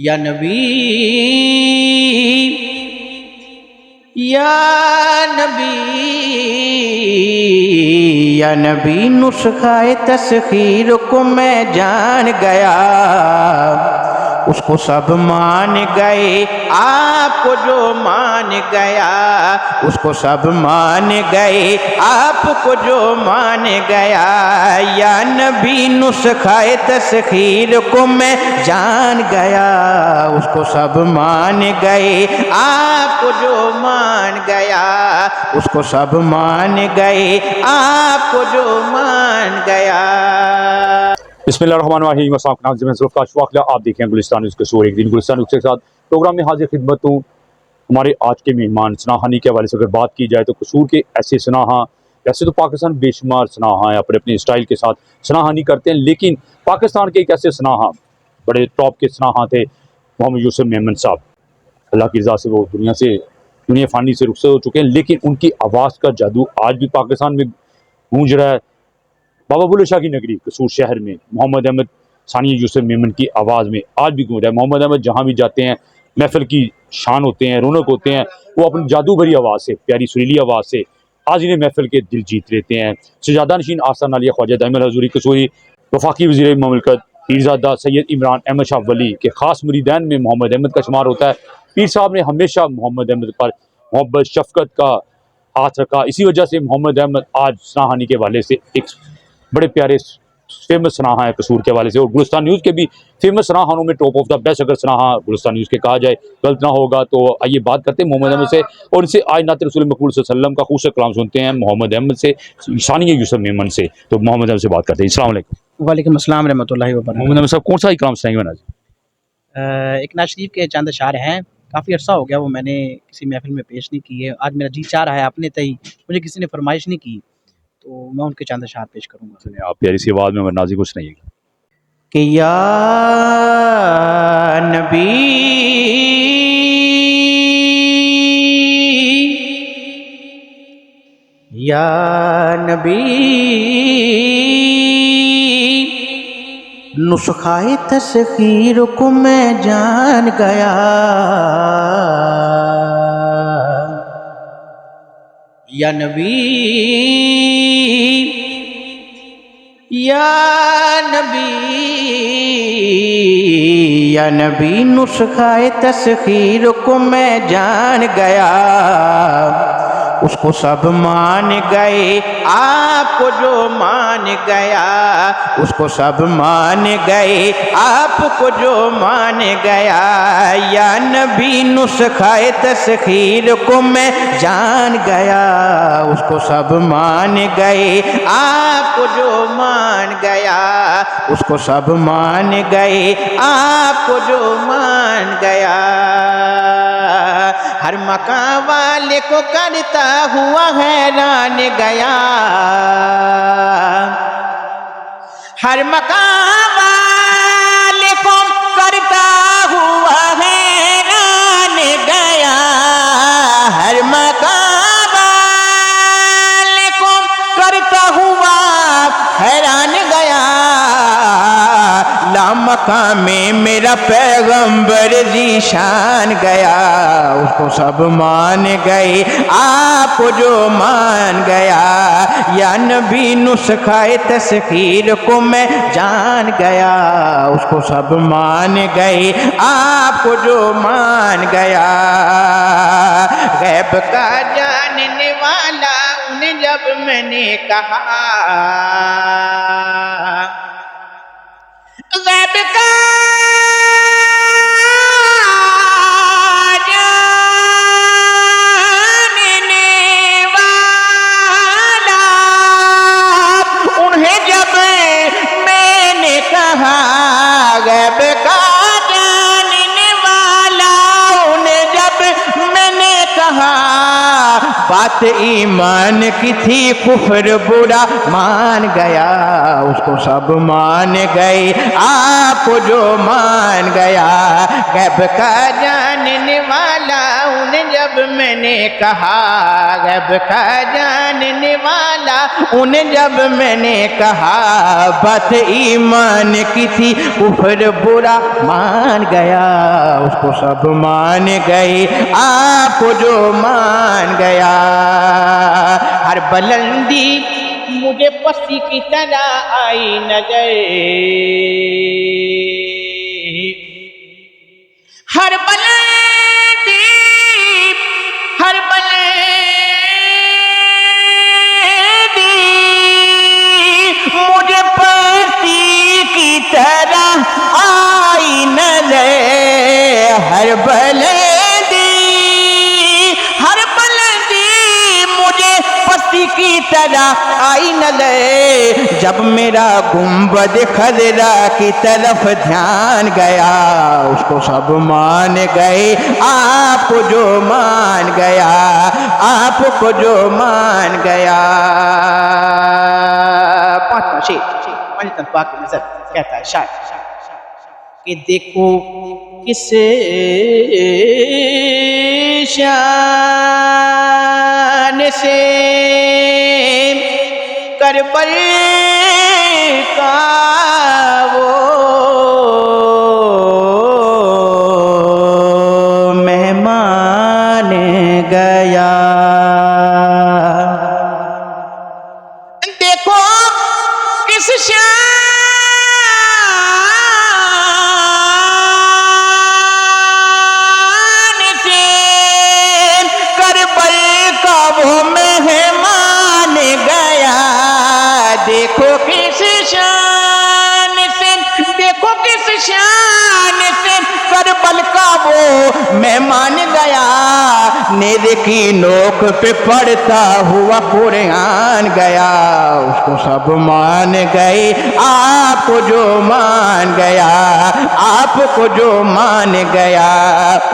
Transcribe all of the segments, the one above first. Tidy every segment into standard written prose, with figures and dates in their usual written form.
या नबी या नबी या नबी नुस्खाए तस्खीर को मैं जान गया, उसको सब मान गए आपको जो मान गया, उसको सब मान गए आपको जो मान गया। या नबी नुस्खाए तस्खीर को मैं जान गया, उसको सब मान गए आपको जो मान गया, उसको सब मान गए आपको जो मान गया। बिस्मिल्लाहिर्रहमानिर्रहीम। आप देखें गुलिस्तान न्यूज़ के शोर। एक दिन गुलिस्तान न्यूज़ के साथ प्रोग्राम में हाजिर खिदमत हूँ। हमारे आज के मेहमान सनाहानी के हवाले से अगर बात की जाए तो कसूर के ऐसे सनाहा, वैसे तो पाकिस्तान बेशुमार सनाहा है, अपने अपने स्टाइल के साथ सनाहानी करते हैं, लेकिन पाकिस्तान के एक ऐसे सनाहा, बड़े टॉप के सनाहा थे मोहम्मद यूसुफ मेमन साहब। अल्लाह की रज़ा से वो दुनिया फ़ानी से रुखसत हो चुके हैं, लेकिन उनकी आवाज़ का जादू आज भी पाकिस्तान में गूंज रहा है। बाबा बुल्ले शाह की नगरी कसूर शहर में मोहम्मद अहमद सानिया यूसुफ मेमन की आवाज़ में आज भी गूंज रहा है। मोहम्मद अहमद जहाँ भी जाते हैं महफिल की शान होते हैं, रौनक होते हैं। वो अपनी जादू भरी आवाज़ से, प्यारी सुरीली आवाज़ से आज इन्हें महफिल के दिल जीत लेते हैं। सजादा नशीन आसान नालिया ख्वाजा दाइम हजूरी कसूरी, वफाकी वज़ीर ममलकत पीरज़ादा सैयद इमरान अहमद शाह वली के ख़ास मुरीदान में मोहम्मद अहमद का शुमार होता है। पीर साहब ने हमेशा मोहम्मद अहमद पर मोहब्बत शफ़क़त का हाथ रखा। इसी वजह से मोहम्मद अहमद आज सनाहानी के हवाले से एक बड़े प्यारे फेमस सनाहा है कसूर के हवाले से, और गुलिस्तान न्यूज़ के भी फेमस सनाहानों में टॉप ऑफ द बेस्ट अगर सनाहा गुलिस्तान न्यूज़ के कहा जाए गलत ना होगा। तो आइए बात करते हैं मोहम्मद अहमद से, और इनसे आज नात रसूल मकबूल सल्लल्लाहु अलैहि वसल्लम का खूबसूरत कलाम सुनते हैं मोहम्मद अहमद से, सानिया यूसुफ मेमन से। तो मोहम्मद अहमद से बात करते हैं। अस्सलाम वालेकुम। वालेकुम अस्सलाम रहमतुल्लाहि व बरकातहू। मोहम्मद अहमद साहब कौन सा ही कलाम सुनाएंगे आज? एक नाज शरीफ के चंद अशार हैं, काफ़ी अर्सा हो गया वो मैंने किसी महफिल में पेश नहीं की है। आज मेरा जी चाह रहा है अपने तई, मुझे किसी ने फरमाइश नहीं की तो मैं उनके चंद अशार पेश करूँगा। चलिए आप प्यारी सी आवाज़ में नाज़ी को सुनाइएगा। कि या नबी या नबी नुस्खाए तस्खीर को मैं जान गया, या नबी या नबी या नबी नुस्खाए तस्खीर को मैं जान गया, उसको सब मान गए आपको जो मान गया, उसको सब मान गए आपको जो मान गया। या नबी नुस्खाए तस्खीर को मैं जान गया, उसको सब मान गए आपको जो मान गया, उसको सब मान गए आपको जो मान गया। हर मकाम वाले को करता हुआ हैरान गया, हर मकाम वाले को करता हुआ हैरान गया, हर मकाम वाले को करता हुआ हैरान गया। लामका में मेरा पैगंबर जीशान गया, उसको सब मान गए आपको जो मान गया। या नबी नुस्खाए तस्खीर को मैं जान गया, उसको सब मान गए आपको जो मान गया। गैब का जानने वाला उन्हें जब मैंने कहा, गैब का जानने वाला उन्हें जब मैंने कहा, गैब का जानने वाला उन्हें जब मैंने कहा, बात ईमान की थी कुफ्र बुरा मान गया, उसको सब मान गए आपको जो मान गया। गैब का जानने वाला उन्हें जब मैंने कहा गैब का जानने वाला, उन्हें जब मैंने कहा बात ईमान की थी, कुफर बुरा मान गया, उसको सब मान गए, आपको जो मान गया। हर बुलंदी मुझे पस्ती की तरह आई नजर, हर बुलंदी मुझे पस्ती की तरह आई नजर, हर बुलंदी मुझे पस्ती की तरह आई नजर। जब मेरा गुंबद खजरा की तरफ ध्यान गया, उसको सब मान गए, आपको जो मान गया, आपको जो मान गया। पांचवा शेर पाक की नजर कहता है शायद कि देखो किस शान से करबल का वो मेहमान गया। देखो किस शान से करबल का वो मेहमान गया। देखो किस शान से, देखो किस शान से करबल का वो मेहमान गया। नेज़े की नोक पे पड़ता हुआ कुरान गया, उसको सब मान गए, आपको जो मान गया, आपको जो मान गया,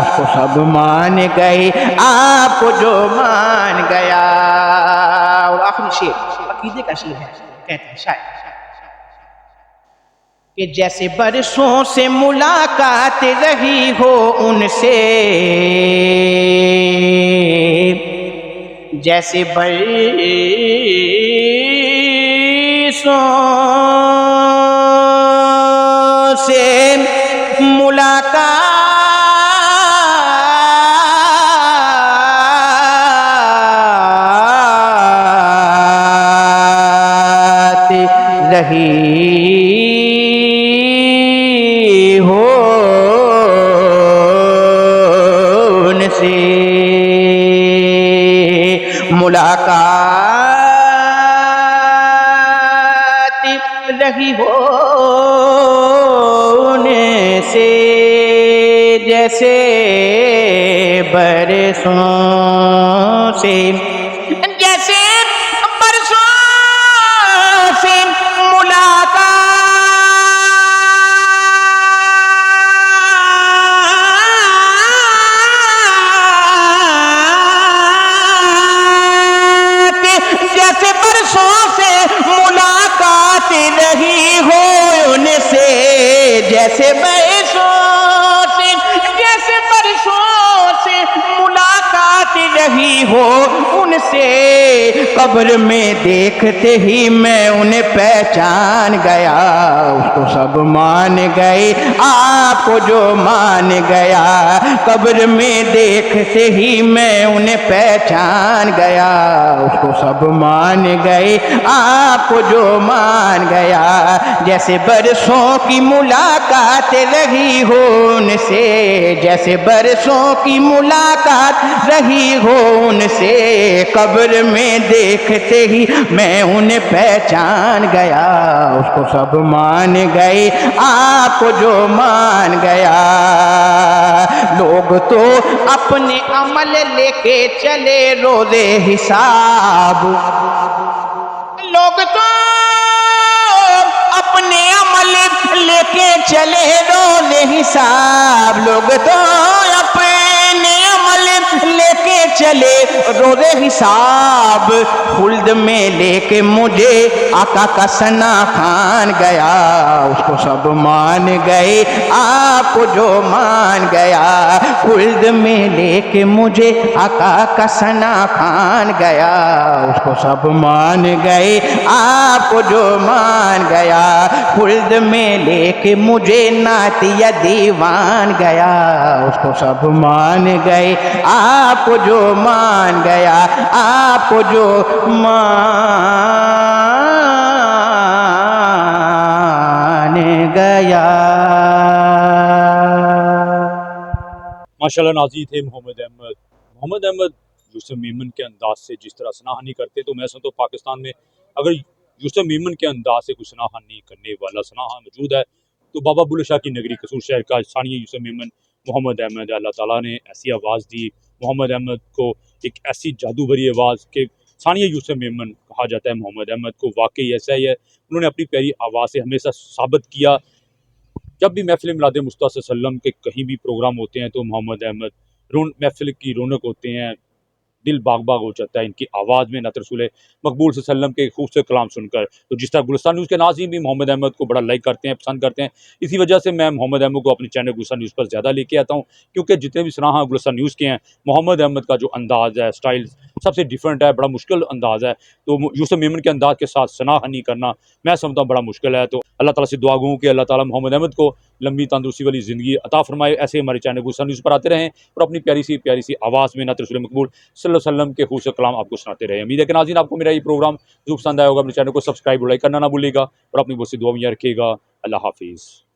उसको सब मान गए, आपको जो मान गया। और आखिरी शेर अकीदे का शेर है, कहते हैं शायद कि जैसे बरसों से मुलाकात रही हो उनसे, जैसे बरसों से मुलाकात रही हो उनसे, मुलाकात रही हो उनसे, जैसे बरसों से, जैसे बरसों से मुलाकात जैसे बरसों से मुलाकात रही हो उनसे, जैसे बरसों से, जैसे बरसों से मुलाकात रही हो उनसे। कब्र में देखते ही मैं उन्हें पहचान गया, उसको सब मान गए, आपको जो मान गया। कब्र में देखते ही मैं उन्हें पहचान गया, उसको सब मान गए, आपको जो मान गया। जैसे बरसों की मुलाकात रही हो उनसे, जैसे बरसों की मुलाकात रही हो उनसे। कब्र में देखते ही मैं उन्हें पहचान गया, उसको सब मान गए, आपको जो मान गया। लोग तो अपने अमल लेके चले रोज़े हिसाब, लोग तो अपने अमल लेके चले रोज़े हिसाब, लोग तो अपने अमल लेके चले रोज़े हिसाब, खुल्द में लेके मुझे आका का सना खान गया, उसको सब मान गए आप जो मान गया। खुल्द में लेके मुझे आका का सना खान गया, उसको सब मान गए आप जो मान गया। खुल्द में लेके मुझे नातिया दीवान गया, उसको सब मान गए आप जो मान गया, आप जो मान गया। माशाल्लाह नाज़रीन थे मोहम्मद अहमद। मोहम्मद अहमद यूसुफ मेमन के अंदाज से जिस तरह सनाहनी करते, तो मैं समझता हूँ पाकिस्तान में अगर यूसुफ मेमन के अंदाज से कुछ सनाहनी करने वाला सनाहा मौजूद है तो बाबा बुल्ले शाह की नगरी कसूर शहर का सानिया यूसुफ मेमन मोहम्मद अहमद। अल्लाह ताला ने ऐसी आवाज़ दी मोहम्मद अहमद को, एक ऐसी जादू भरी आवाज़ के सानिया यूसुफ मेमन कहा जाता है। मोहम्मद अहमद को वाकई ऐसा ही है, उन्होंने अपनी प्यारी आवाज़ से हमेशा साबित किया। जब भी महफिल मिलाद मुस्तफ़ा सल्लम के कहीं भी प्रोग्राम होते हैं तो मोहम्मद अहमद महफिल की रौनक होते हैं, दिल बाग बाग हो जाता है इनकी आवाज़ में नत रसूल मकबूल सल्लम के खूबसूरत कलाम सुनकर। तो जिस तरह गुलस्तान न्यूज़ के नाज़रीन भी मोहम्मद अहमद को बड़ा लाइक करते हैं, पसंद करते हैं, इसी वजह से मैं मोहम्मद अहमद को अपने चैनल गुलस्तान न्यूज़ पर ज़्यादा लेके आता हूँ, क्योंकि जितने भी सराहा गुलस्तान न्यूज़ के हैं, मोहम्मद अहमद का जो अंदाज़ है, स्टाइल सबसे डिफरेंट है, बड़ा मुश्किल अंदाज़ है। तो यूसुफ मेमन के अंदाज़ के साथ सनाहनी करना मैं समझता हूँ बड़ा मुश्किल है। तो अल्लाह ताला से दुआ गूँ कि अल्लाह ताला मोहम्मद अहमद को लंबी तंदुरुस्ती वाली ज़िंदगी अता फरमाए। ऐसे हमारे चैनल गुलस्तान न्यूज़ पर आते रहें और अपनी प्यारी सी आवाज़ में नत रसूल मकबूल सल्लल्लाहु अलैहि वसल्लम के खूबसूरत कलाम आपको सुनाते रहे। उम्मीद है कि नाज़रीन आपको मेरा ये प्रोग्राम जो पसंद आया होगा। अपने चैनल को सब्सक्राइब और लाइक करना ना भूलिएगा और अपनी बहुत सी दुआ में याद रखिएगा। अल्लाह हाफिज़।